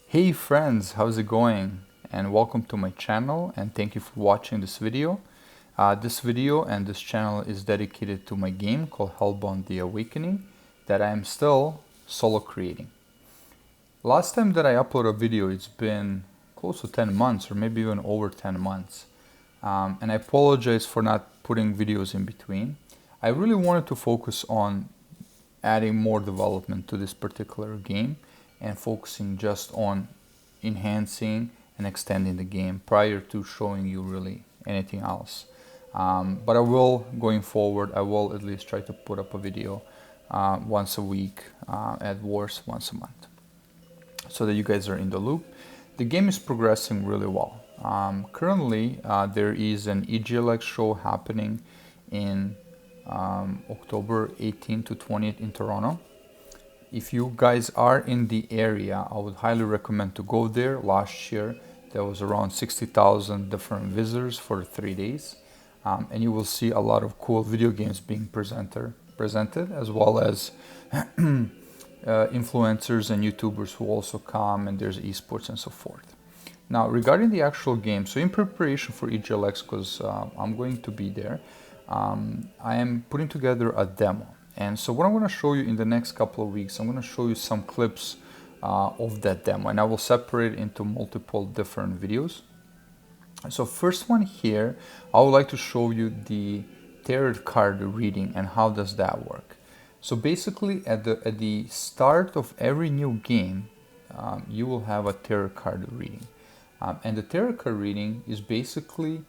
Hey friends, how's it going? And welcome to my channel and thank you for watching this video. This video and this channel is dedicated to my game called Hellbound The Awakening that I am still solo creating. Last time that I uploaded a video, it's been close to 10 months or maybe even over 10 months. And I apologize for not putting videos in between. I really wanted to focus on adding more development to this particular game and focusing just on enhancing and extending the game prior to showing you really anything else. But I will, going forward, I will at least try to put up a video once a week, at worst once a month, so that you guys are in the loop. The game is progressing really well. Currently, there is an EGLX show happening in October 18th to 20th in Toronto. If you guys are in the area, I would highly recommend to go there. Last year, there was around 60,000 different visitors for 3 days. And you will see a lot of cool video games being presented, as well as influencers and YouTubers who also come, and there's esports and so forth. Now, regarding the actual game, so in preparation for EGLX, because I'm going to be there, I am putting together a demo. And so what I'm going to show you in the next couple of weeks, I'm going to show you some clips of that demo, and I will separate it into multiple different videos. So first one here, I would like to show you the tarot card reading and how does that work. So basically at the start of every new game, you will have a tarot card reading. And the tarot card reading is basically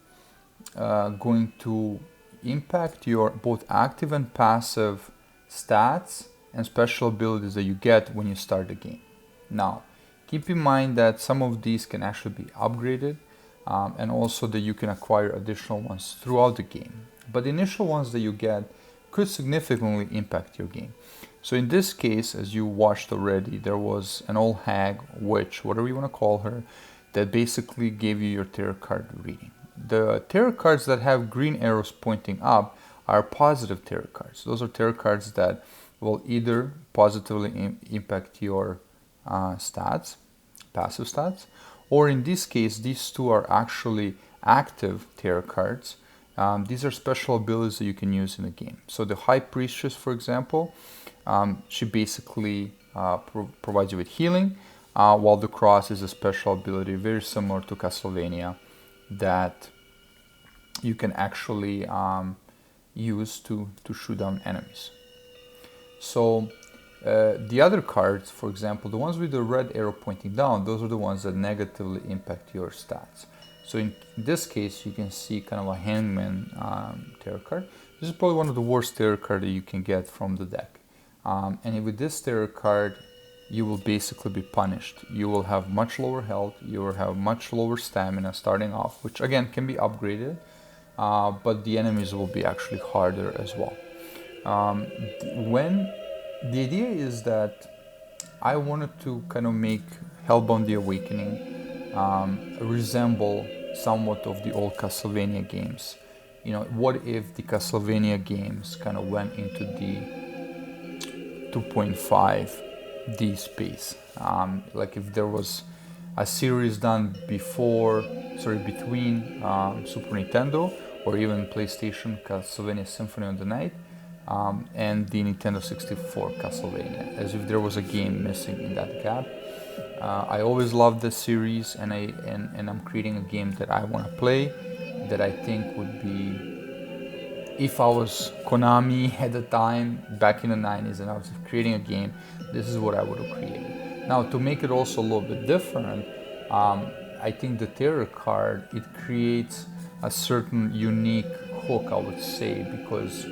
going to impact your both active and passive stats and special abilities that you get when you start the game. Now, keep in mind that some of these can actually be upgraded, and also that you can acquire additional ones throughout the game. But the initial ones that you get could significantly impact your game. So in this case, as you watched already, there was an old hag, witch, whatever you want to call her, that basically gave you your tarot card reading. The tarot cards that have green arrows pointing up are positive tarot cards. Those are tarot cards that will either positively impact your stats, passive stats, or in this case, these two are actually active tarot cards. These are special abilities that you can use in the game. So the High Priestess, for example, she basically provides you with healing, while the Cross is a special ability very similar to Castlevania that you can actually use to shoot down enemies. So the other cards, for example, the ones with the red arrow pointing down, those are the ones that negatively impact your stats. So in this case, you can see kind of a hangman tarot card. This is probably one of the worst tarot cards that you can get from the deck. And with this tarot card, you will basically be punished. You will have much lower health, you will have much lower stamina starting off, which again can be upgraded, but the enemies will be actually harder as well. The idea is that I wanted to kind of make Hellbound The Awakening resemble somewhat of the old Castlevania games. You know, what if the Castlevania games kind of went into the 2.5D space? Like if there was a series done between Super Nintendo or even PlayStation Castlevania Symphony of the Night and the Nintendo 64 Castlevania, as if there was a game missing in that gap. I always loved this series, and I'm creating a game that I want to play, that I think would be, if I was Konami at the time back in the 90s and I was creating a game, this is what I would have created. Now, to make it also a little bit different, I think the tarot card, it creates a certain unique hook, I would say, because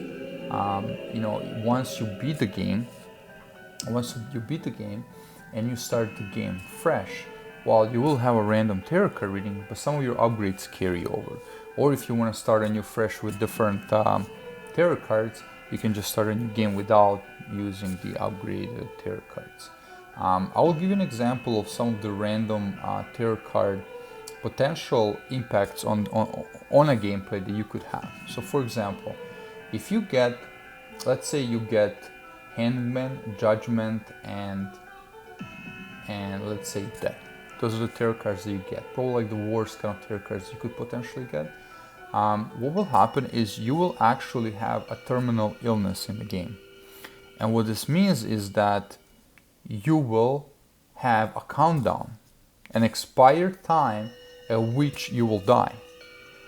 you know, once you beat the game and you start the game fresh, well, you will have a random tarot card reading, but some of your upgrades carry over. Or if you want to start a new fresh with different tarot cards, you can just start a new game without using the upgraded tarot cards. I will give you an example of some of the random tarot card potential impacts on a gameplay that you could have. So for example, if you get, let's say you get Hangman, Judgment, and let's say Death. Those are the tarot cards that you get. Probably like the worst kind of tarot cards you could potentially get. What will happen is you will actually have a terminal illness in the game. And what this means is that you will have a countdown, an expired time at which you will die.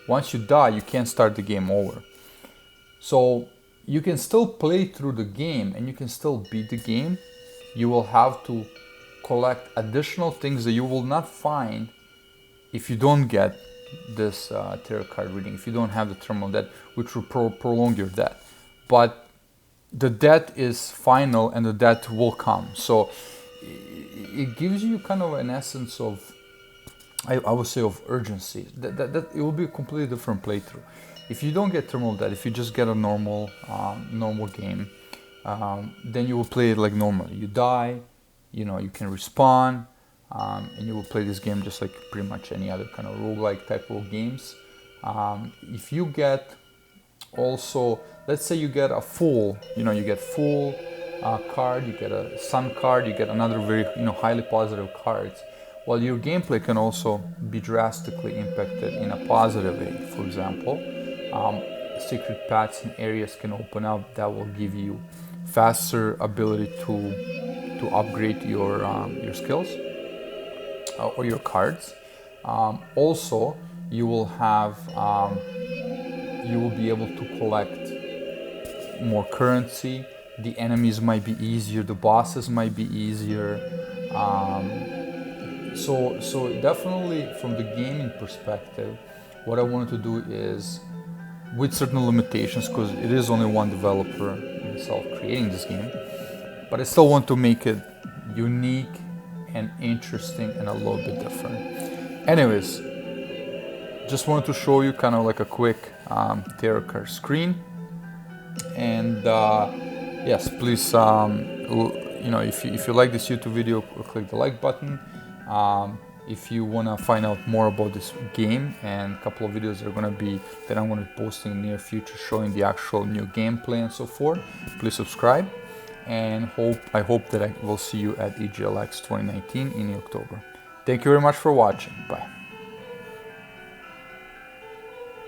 Once you die, you can't start the game over. So you can still play through the game and you can still beat the game. You will have to collect additional things that you will not find if you don't get this tarot card reading, if you don't have the terminal death, which will prolong your death. But the death is final and the death will come. So it gives you kind of an essence of, I would say, of urgency. That it will be a completely different playthrough. If you don't get terminal death, if you just get a normal game, then you will play it like normally. You die, you can respawn, and you will play this game just like pretty much any other kind of roguelike type of games. If you get also, let's say you get a full, you get full card, you get a sun card, you get another very highly positive cards. Well, your gameplay can also be drastically impacted in a positive way. For example, secret paths and areas can open up that will give you faster ability to upgrade your skills or your cards. Also, you will be able to collect more currency. The enemies might be easier, the bosses might be easier. So definitely from the gaming perspective, what I wanted to do is, with certain limitations, because it is only one developer himself creating this game, but I still want to make it unique and interesting and a little bit different. Anyways, just wanted to show you kind of like a quick tarot card screen. And yes, please, if you like this YouTube video, click the like button. If you want to find out more about this game, and a couple of videos that I'm going to be posting in the near future showing the actual new gameplay and so forth, please subscribe, and I hope that I will see you at EGLX 2019 in October. Thank you very much for watching. Bye.